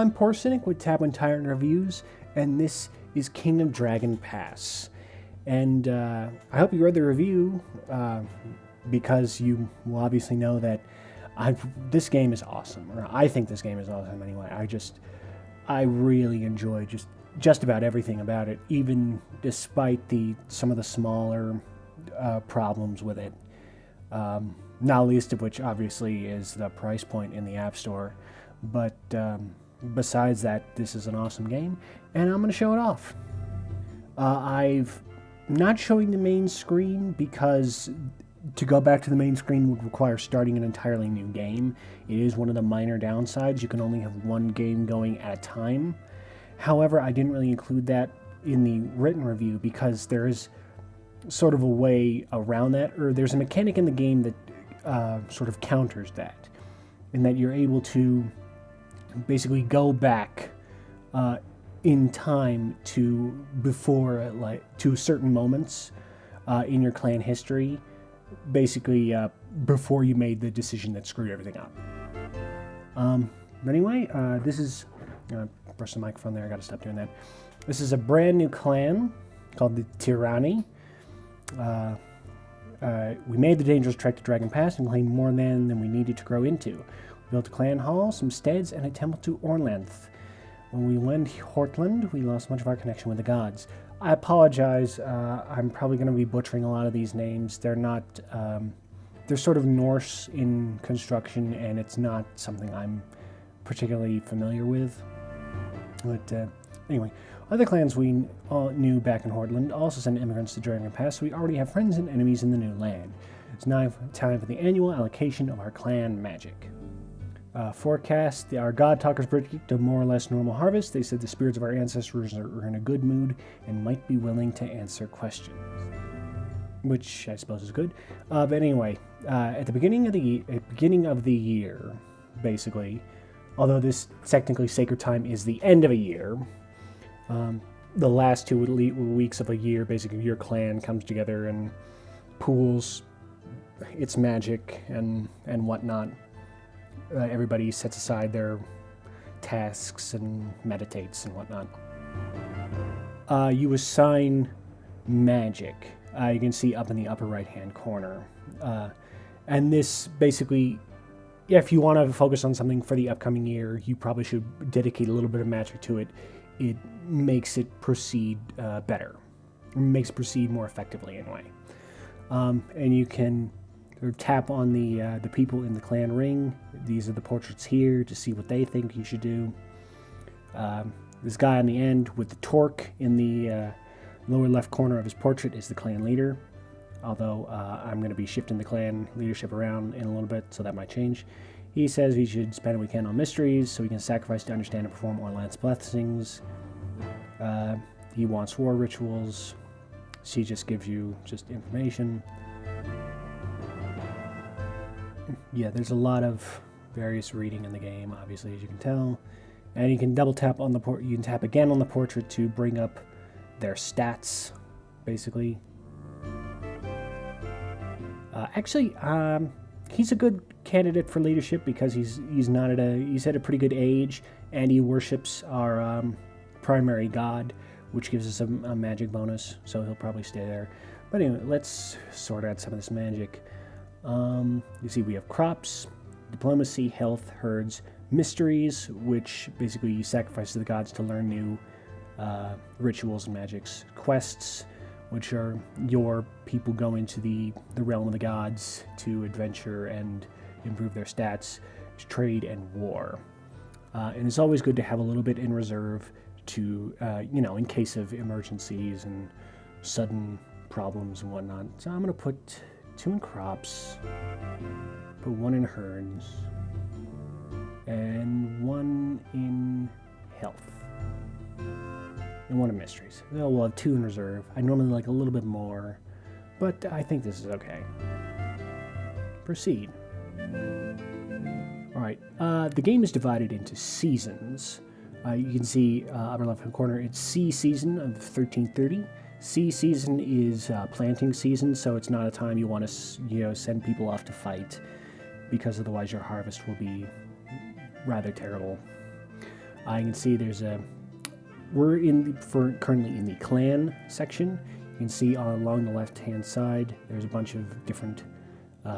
I'm Porcynic with Tyrant Reviews, and this is Kingdom Dragon Pass. And I hope you read the review, because you will obviously know that this game is awesome, or I think this game is awesome anyway. I really enjoy just about everything about it, even despite some of the smaller problems with it. Not least of which, obviously, is the price point in the App Store. But besides that, this is an awesome game, and I'm going to show it off. I've not showing the main screen because to go back to the main screen would require starting an entirely new game. It is one of the minor downsides. You can only have one game going at a time. However, I didn't really include that in the written review because there is sort of a way around that, or there's a mechanic in the game that sort of counters that, in that you're able to basically go back in time to to certain moments in your clan history, basically before you made the decision that screwed everything up. But anyway, this is brush the microphone there. I gotta stop doing that. This is a brand new clan called the Tyrant. We made the dangerous trek to Dragon Pass and claimed more land than we needed to grow into. We built a clan hall, some steads, and a temple to Orlanth. When we went Hortland, we lost much of our connection with the gods. I apologize. I'm probably going to be butchering a lot of these names. They're not. They're sort of Norse in construction, and it's not something I'm particularly familiar with. But anyway, other clans we knew back in Hortland also sent immigrants to Dragon Pass, so we already have friends and enemies in the new land. It's now time for the annual allocation of our clan magic. Forecast, our God Talkers predict a more or less normal harvest. They said the spirits of our ancestors are in a good mood and might be willing to answer questions. Which I suppose is good. But anyway, at the beginning of the year, basically, although this technically sacred time is the end of a year, the last 2 weeks of a year, basically your clan comes together and pools its magic and whatnot. Everybody sets aside their tasks and meditates and whatnot. You assign magic. You can see up in the upper right-hand corner. And this basically, if you want to focus on something for the upcoming year, you probably should dedicate a little bit of magic to it. It makes it proceed better. It makes it proceed more effectively anyway. And you can tap on the people in the clan ring. These are the portraits here to see what they think you should do. This guy on the end with the torque in the lower left corner of his portrait is the clan leader. Although I'm going to be shifting the clan leadership around in a little bit, so that might change. He says we should spend what we can on mysteries, so we can sacrifice to understand and perform Orlanth's blessings. He wants war rituals. She just gives you information. Yeah, there's a lot of various reading in the game, obviously, as you can tell. And you can double tap on you can tap again on the portrait to bring up their stats, basically. Actually, he's a good candidate for leadership because he's at a pretty good age, and he worships our primary god, which gives us a magic bonus, so he'll probably stay there. But anyway, let's sort out some of this magic. You see we have crops, diplomacy, health, herds, mysteries, which basically you sacrifice to the gods to learn new rituals and magics, quests, which are your people go into the realm of the gods to adventure and improve their stats, trade, and war. And it's always good to have a little bit in reserve to, in case of emergencies and sudden problems and whatnot. So I'm going to put 2 in crops, put 1 in herds, and 1 in health, and 1 in mysteries. So we'll have 2 in reserve. I normally like a little bit more, but I think this is okay. Proceed. Alright, the game is divided into seasons. You can see upper left-hand corner, it's C season of 1330. C season is planting season, so it's not a time you want to send people off to fight, because otherwise your harvest will be rather terrible. You can see we're currently in the clan section. You can see along the left-hand side, there's a bunch of different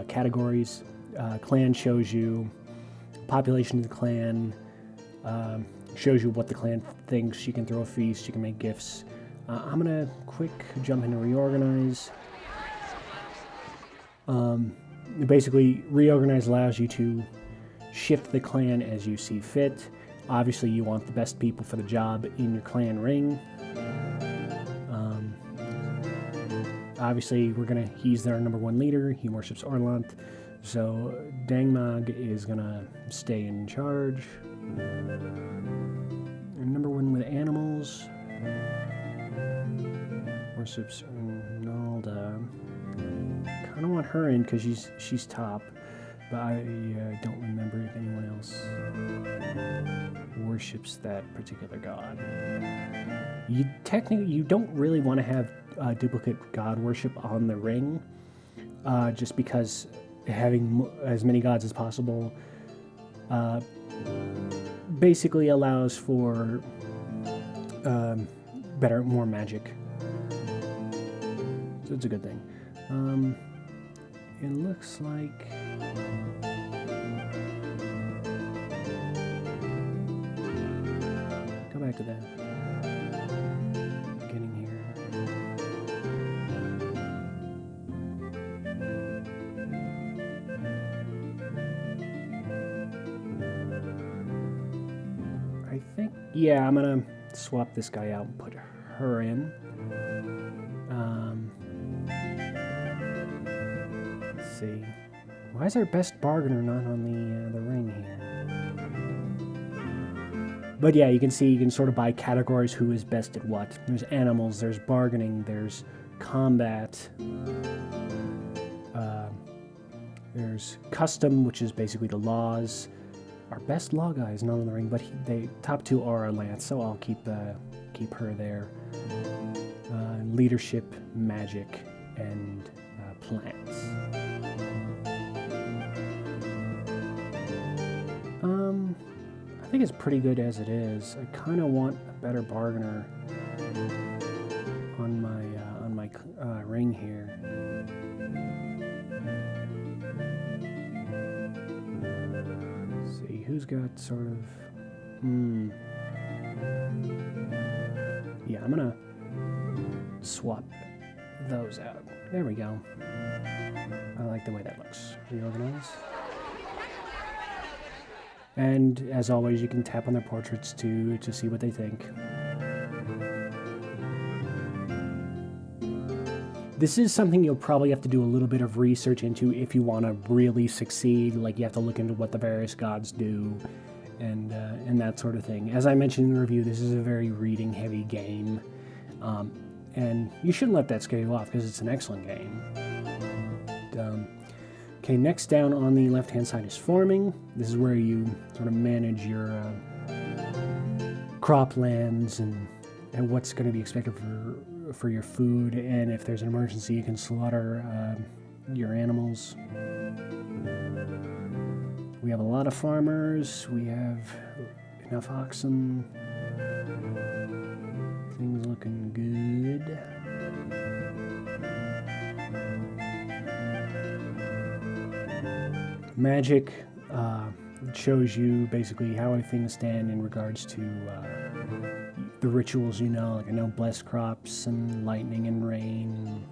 categories. Clan shows you population of the clan, shows you what the clan thinks. You can throw a feast, you can make gifts. I'm gonna quick jump into reorganize. Basically, reorganize allows you to shift the clan as you see fit. Obviously, you want the best people for the job in your clan ring. Obviously, he's our number one leader. He worships Orlant. So Dangmag is gonna stay in charge. And number one with animals worships Nalda. Kind of want her in because she's top, but I don't remember if anyone else worships that particular god. You don't really want to have duplicate god worship on the ring, just because having as many gods as possible basically allows for more magic. So it's a good thing. It looks like go back to that beginning here. I think, yeah, I'm gonna swap this guy out and put her in. Let's see. Why is our best bargainer not on the ring here? But yeah, you can see, you can sort of by categories who is best at what. There's animals, there's bargaining, there's combat, there's custom, which is basically the laws. Our best law guy is not on the ring, but the top two are our lance, so I'll keep her there. Leadership, magic, and plants. I think it's pretty good as it is. I kind of want a better bargainer on my ring here. Let's see who's got sort of. Yeah, I'm gonna swap those out. There we go. I like the way that looks. Reorganize. And as always, you can tap on their portraits to see what they think. This is something you'll probably have to do a little bit of research into if you want to really succeed. Like, you have to look into what the various gods do and that sort of thing. As I mentioned in the review, this is a very reading-heavy game. And you shouldn't let that scare you off because it's an excellent game. Okay, next down on the left-hand side is farming. This is where you sort of manage your croplands and what's going to be expected for your food. And if there's an emergency, you can slaughter your animals. We have a lot of farmers. We have enough oxen. Things looking good. Magic shows you basically how things stand in regards to the rituals, like I know blessed crops and lightning and rain,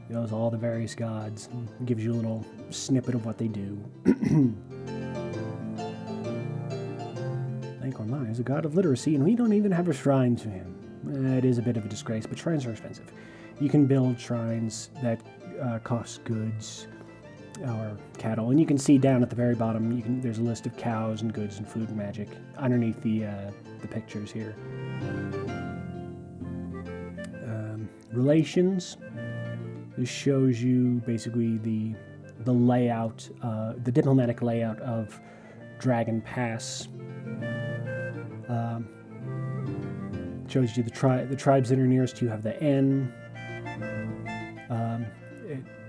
and those all the various gods, and gives you a little snippet of what they do. Angkor is a god of literacy, and we don't even have a shrine to him. It is a bit of a disgrace, but shrines are expensive. You can build shrines that cost goods or cattle, and you can see down at the very bottom, there's a list of cows and goods and food and magic underneath the pictures here. Relations. This shows you basically the layout, the diplomatic layout of Dragon Pass. Shows you the tribes that are nearest you have the N.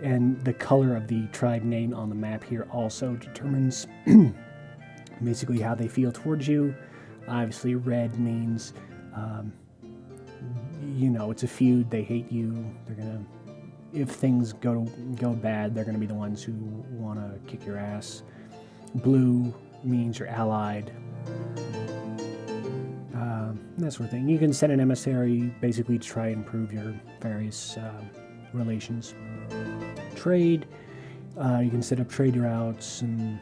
And the color of the tribe name on the map here also determines basically how they feel towards you. Obviously, red means, it's a feud. They hate you. They're gonna, if things go bad, they're gonna be the ones who want to kick your ass. Blue means you're allied. That sort of thing. You can send an emissary, basically try and improve your various relations. Trade. You can set up trade routes and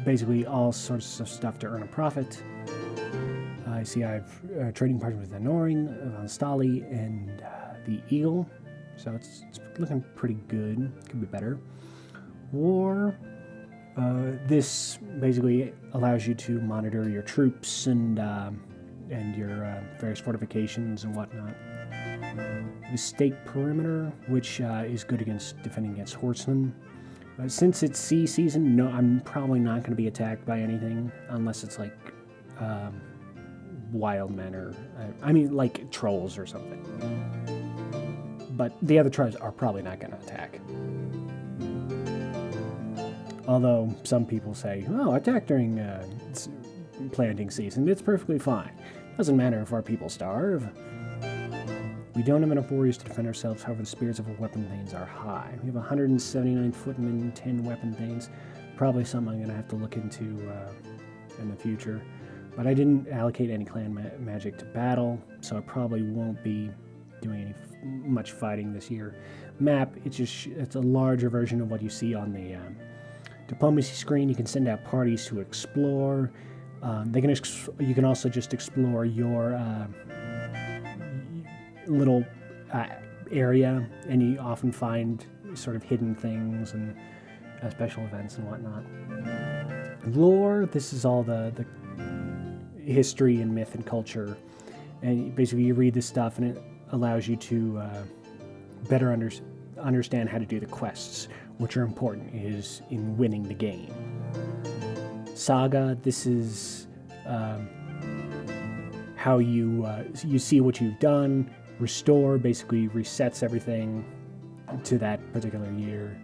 basically all sorts of stuff to earn a profit. I see I have trading partners with Anoring, Van Stali, and the Eagle. So it's looking pretty good. Could be better. War. This basically allows you to monitor your troops and your various fortifications and whatnot. The State Perimeter, which is good against defending against horsemen. Since it's sea season, no, I'm probably not going to be attacked by anything unless it's like wild men or like trolls or something. But the other tribes are probably not going to attack. Although some people say, "Oh, attack during planting season. It's perfectly fine. Doesn't matter if our people starve." We don't have enough warriors to defend ourselves, however the spirits of our weapon thanes are high. We have 179 footmen, 10 weapon thanes. Probably something I'm going to have to look into in the future. But I didn't allocate any clan magic to battle, so I probably won't be doing much fighting this year. Map, it's a larger version of what you see on the diplomacy screen. You can send out parties to explore. You can also just explore your little area, and you often find sort of hidden things and special events and whatnot. Lore, this is all the history and myth and culture, and basically you read this stuff and it allows you to better understand how to do the quests, which are important is in winning the game. Saga, this is how you see what you've done. Restore basically resets everything to that particular year,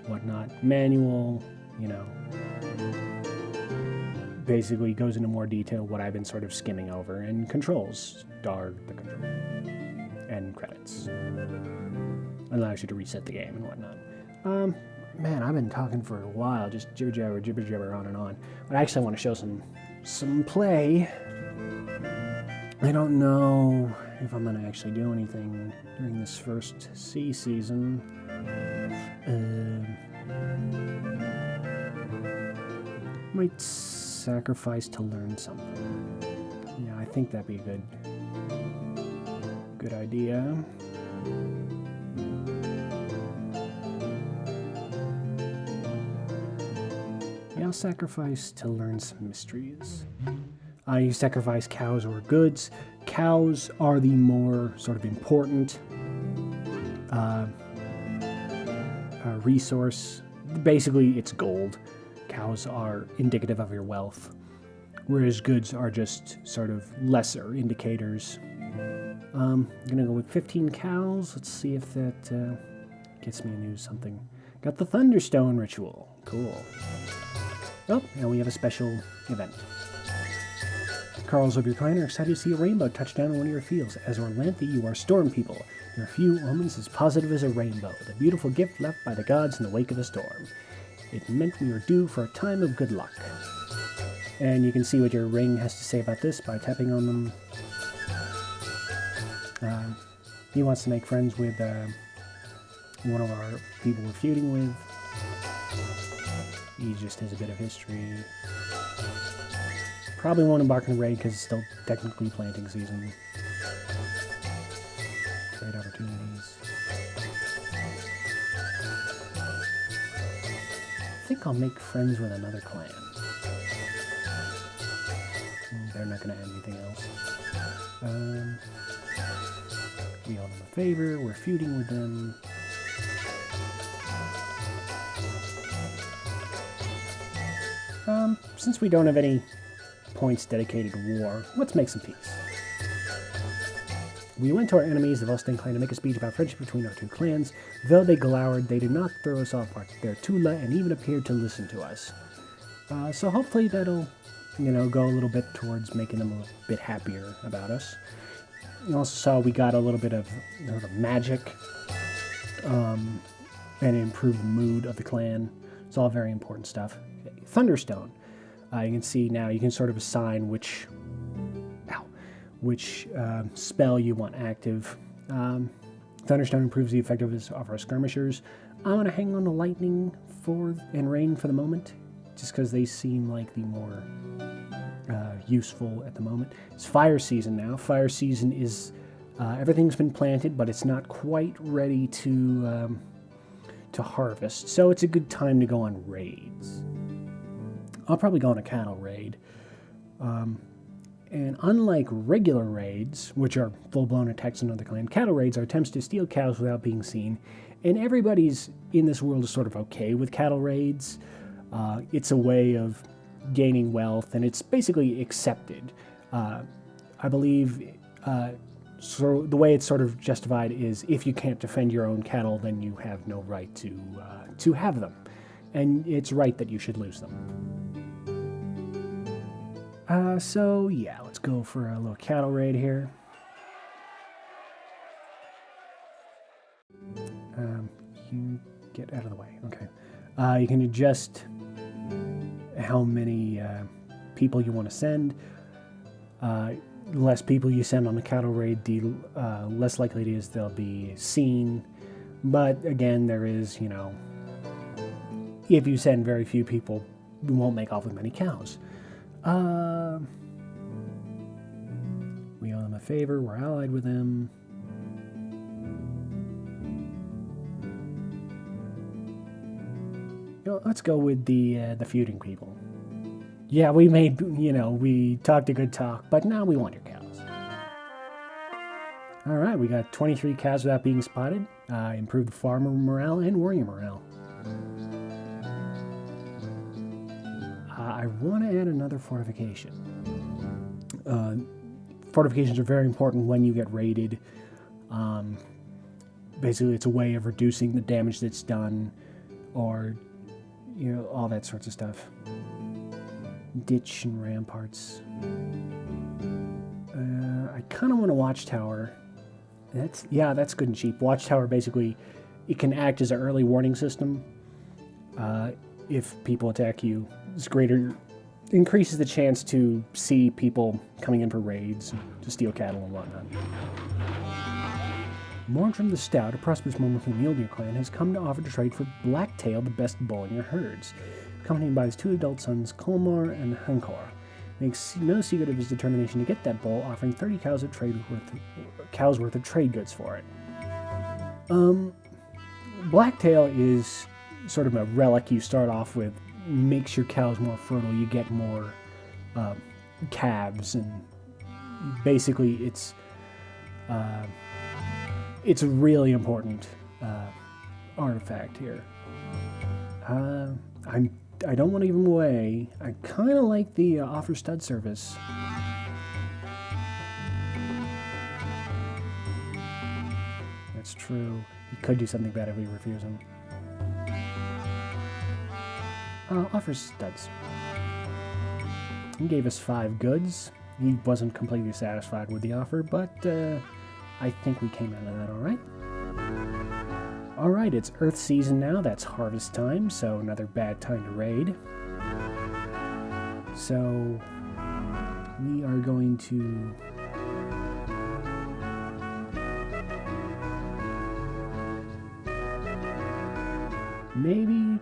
whatnot. Manual, basically goes into more detail what I've been sort of skimming over. And controls, the control, and credits. Allows you to reset the game and whatnot. Man, I've been talking for a while, just jibber jabber on and on. But actually I want to show some play. I don't know if I'm going to actually do anything during this first sea season. Might sacrifice to learn something. Yeah, I think that'd be a good idea. Yeah, I'll sacrifice to learn some mysteries. You sacrifice cows or goods. Cows are the more sort of important resource. Basically, it's gold. Cows are indicative of your wealth, whereas goods are just sort of lesser indicators. I'm gonna go with 15 cows. Let's see if that gets me a new something. Got the Thunderstone ritual. Cool. Oh, and we have a special event. Carls of your clan are excited to see a rainbow touch down on one of your fields. As Orlanthe, you are storm people. Your few omens as positive as a rainbow, the beautiful gift left by the gods in the wake of a storm. It meant we were due for a time of good luck. And you can see what your ring has to say about this by tapping on them. He wants to make friends with one of our people we're feuding with. He just has a bit of history. Probably won't embark on a raid because it's still technically planting season. Trade opportunities. I think I'll make friends with another clan. They're not going to add anything else. We owe them a favor. We're feuding with them. Since we don't have any points dedicated to war, let's make some peace. We went to our enemies, the Volstein clan, to make a speech about friendship between our two clans. Though they glowered, they did not throw us off their Tula and even appeared to listen to us. So hopefully that'll go a little bit towards making them a bit happier about us. You also saw we got a little bit of magic and improved the mood of the clan. It's all very important stuff. Thunderstone. You can see now you can sort of assign which spell you want active. Thunderstone improves the effectiveness of our skirmishers. I want to hang on to lightning and rain for the moment, just because they seem like the more useful at the moment. It's fire season now. Fire season is everything's been planted, but it's not quite ready to harvest. So it's a good time to go on raids. I'll probably go on a cattle raid. And unlike regular raids, which are full-blown attacks on another clan, cattle raids are attempts to steal cows without being seen. And everybody's in this world is sort of okay with cattle raids. It's a way of gaining wealth, and it's basically accepted. I believe so the way it's sort of justified is if you can't defend your own cattle, then you have no right to have them. And it's right that you should lose them. So yeah, let's go for a little cattle raid here. You get out of the way. Okay. You can adjust how many people you want to send. Less people you send on the cattle raid, the less likely it is they'll be seen. But again, there is, if you send very few people, you won't make off with many cows. We owe them a favor. We're allied with them. Let's go with the feuding people. Yeah, we talked a good talk, but now we want your cows. All right, we got 23 cows without being spotted. Improved farmer morale and warrior morale. I want to add another fortification. Fortifications are very important when you get raided. Basically, it's a way of reducing the damage that's done, or all that sorts of stuff. Ditch and ramparts. I kind of want a watchtower. That's good and cheap. Watchtower, basically, it can act as an early warning system. If people attack you, it's increases the chance to see people coming in for raids, to steal cattle and whatnot. Mortram the Stout, a prosperous member from the Mjolnir clan, has come to offer to trade for Blacktail, the best bull in your herds, accompanied by his 2 adult sons, Kolmar and Hankor. Makes no secret of his determination to get that bull, offering 30 cows worth of trade goods for it. Blacktail is sort of a relic you start off with. Makes your cows more fertile. You get more calves, and basically it's a really important artifact here. I don't want to give them away. I kind of like the offer stud service. That's true. You could do something bad if we refuse him. Offers studs. He gave us 5 goods. He wasn't completely satisfied with the offer, but I think we came out of that all right. All right, it's Earth season now. That's harvest time, so another bad time to raid. So we are going to maybe.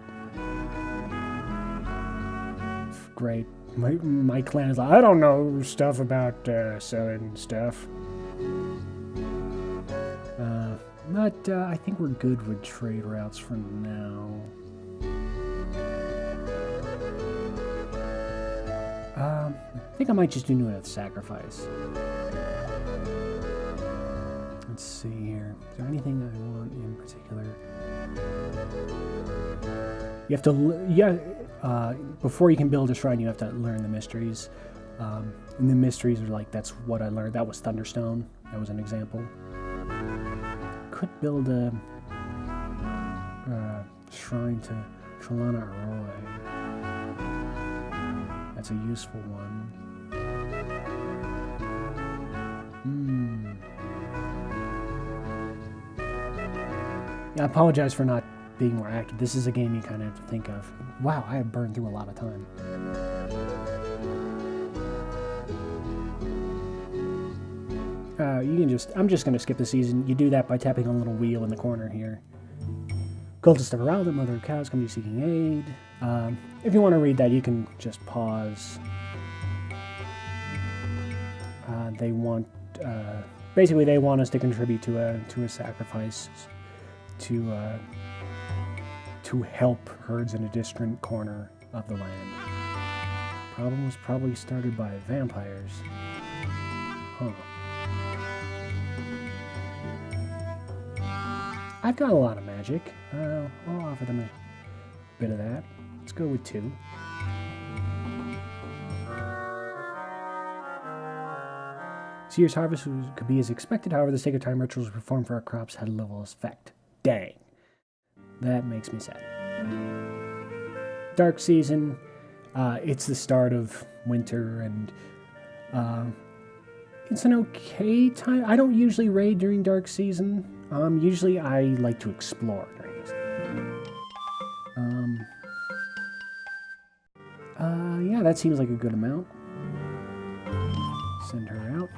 Great. My clan is like, I don't know stuff about selling stuff. But I think we're good with trade routes for now. I think I might just do another sacrifice. Let's see here. Is there anything I want in particular? You have to, before you can build a shrine, you have to learn the mysteries. And the mysteries are like, that's what I learned. That was Thunderstone. That was an example. Could build a shrine to Trelana Arroy. That's a useful one. Yeah, I apologize for not being more active. This is a game you kind of have to think of. Wow, I have burned through a lot of time. I'm just going to skip the season. You do that by tapping on a little wheel in the corner here. Cultists have aroused the mother of cows come to seeking aid. If you want to read that, you can just pause. They want, basically, they want us to contribute to a sacrifice to help herds in a distant corner of the land. Problem was probably started by vampires. Huh. I've got a lot of magic. I'll offer them a bit of that. Let's go with 2. This year's harvest could be as expected, however, the sacred time rituals performed for our crops had a little effect. Dang. That makes me sad. Dark season. It's the start of winter, and it's an okay time. I don't usually raid during dark season. Usually I like to explore during this. Yeah, that seems like a good amount. Send her out.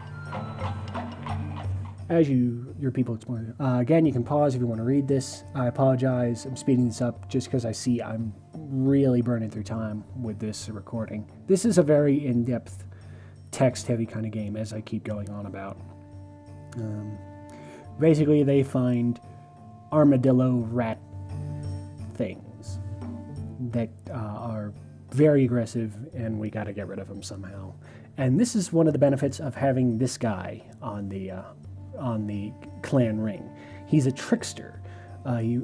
As your people explore. Again, you can pause if you want to read this. I apologize. I'm speeding this up just because I see I'm really burning through time with this recording. This is a very in-depth, text-heavy kind of game, as I keep going on about. Basically, they find armadillo rat things that are very aggressive, and we got to get rid of them somehow. And this is one of the benefits of having this guy on the clan ring. He's a trickster. He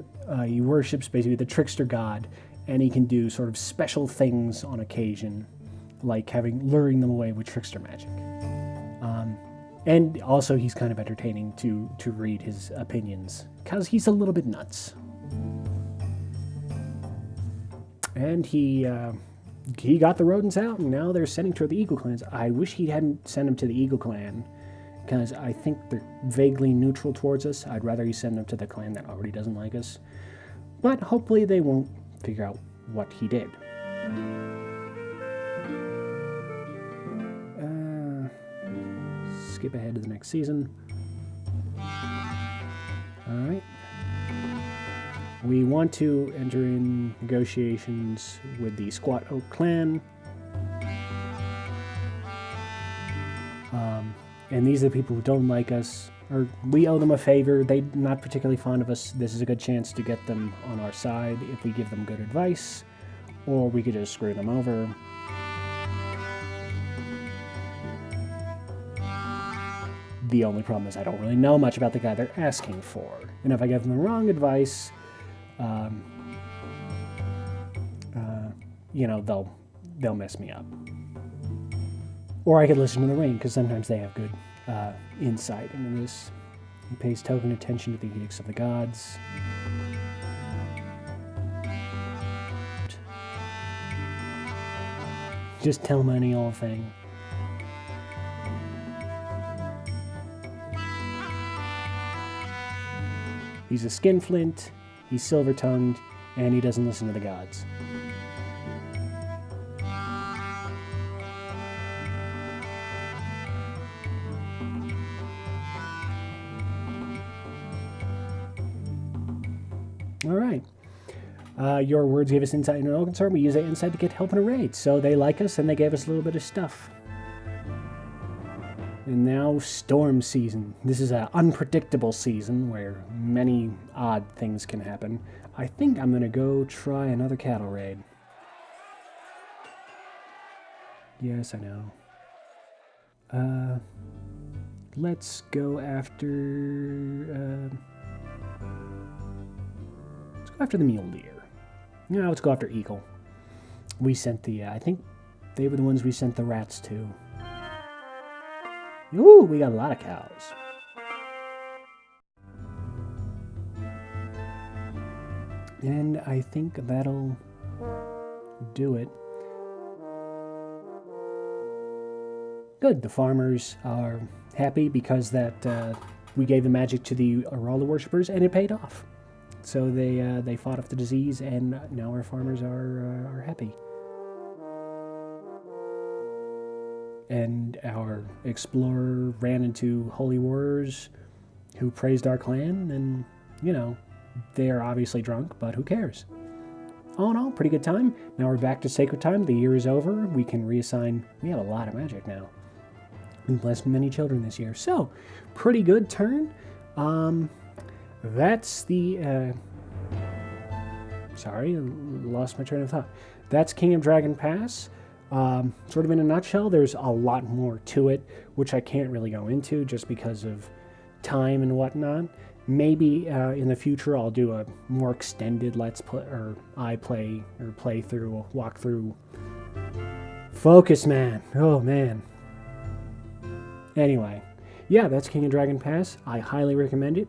worships basically the trickster god, and he can do sort of special things on occasion, like luring them away with trickster magic. And also he's kind of entertaining to read his opinions, because he's a little bit nuts. And he got the rodents out, and now they're sending toward the Eagle Clans. I wish he hadn't sent them to the Eagle Clan, because I think they're vaguely neutral towards us. I'd rather he send them to the clan that already doesn't like us. But hopefully they won't figure out what he did. Skip ahead to the next season. Alright. We want to enter in negotiations with the Squat Oak Clan. And these are the people who don't like us, or we owe them a favor. They're not particularly fond of us. This is a good chance to get them on our side if we give them good advice, or we could just screw them over. The only problem is I don't really know much about the guy they're asking for. And if I give them the wrong advice, they'll mess me up. Or I could listen to the ring, because sometimes they have good insight into this. He pays token attention to the edicts of the gods. Just tell him any old thing. He's a skinflint, he's silver-tongued, and he doesn't listen to the gods. Alright. Your words gave us insight into no concern. We use that insight to get help in a raid. So they like us, and they gave us a little bit of stuff. And now storm season. This is an unpredictable season where many odd things can happen. I think I'm going to go try another cattle raid. Yes, I know. Let's go after... let's go after the mule deer. No, let's go after eagle. We sent the... I think they were the ones we sent the rats to. Ooh, we got a lot of cows. And I think that'll do it. Good. The farmers are happy because that we gave the magic to the Aralda worshippers, and it paid off. So they fought off the disease, and now our farmers are happy. And our explorer ran into holy warriors who praised our clan, and, you know, they are obviously drunk, but who cares? All in all, pretty good time. Now we're back to Sacred Time. The year is over. We can reassign. We have a lot of magic now. We blessed many children this year. So, pretty good turn. That's the... sorry, I lost my train of thought. That's King of Dragon Pass. Sort of in a nutshell, there's a lot more to it, which I can't really go into just because of time and whatnot. Maybe in the future I'll do a more extended Let's Play, or playthrough, walkthrough. Focus, man. Oh, man. Anyway, yeah, that's King of Dragon Pass. I highly recommend it,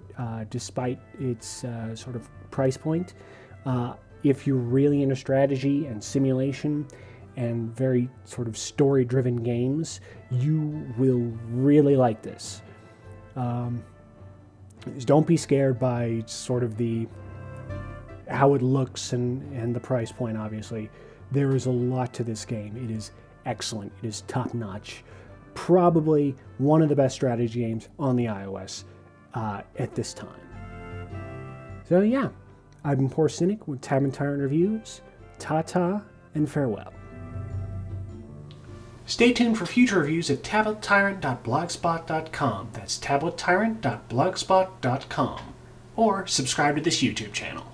despite its sort of price point. If you're really into strategy and simulation and very sort of story-driven games, you will really like this. Just don't be scared by sort of how it looks and the price point, obviously. There is a lot to this game. It is excellent. It is top-notch. Probably one of the best strategy games on the iOS at this time. So yeah, I've been Poor Cynic with Tab and Tyrant Reviews. Ta-ta and farewell. Stay tuned for future reviews at tablettyrant.blogspot.com. That's tablettyrant.blogspot.com. Or subscribe to this YouTube channel.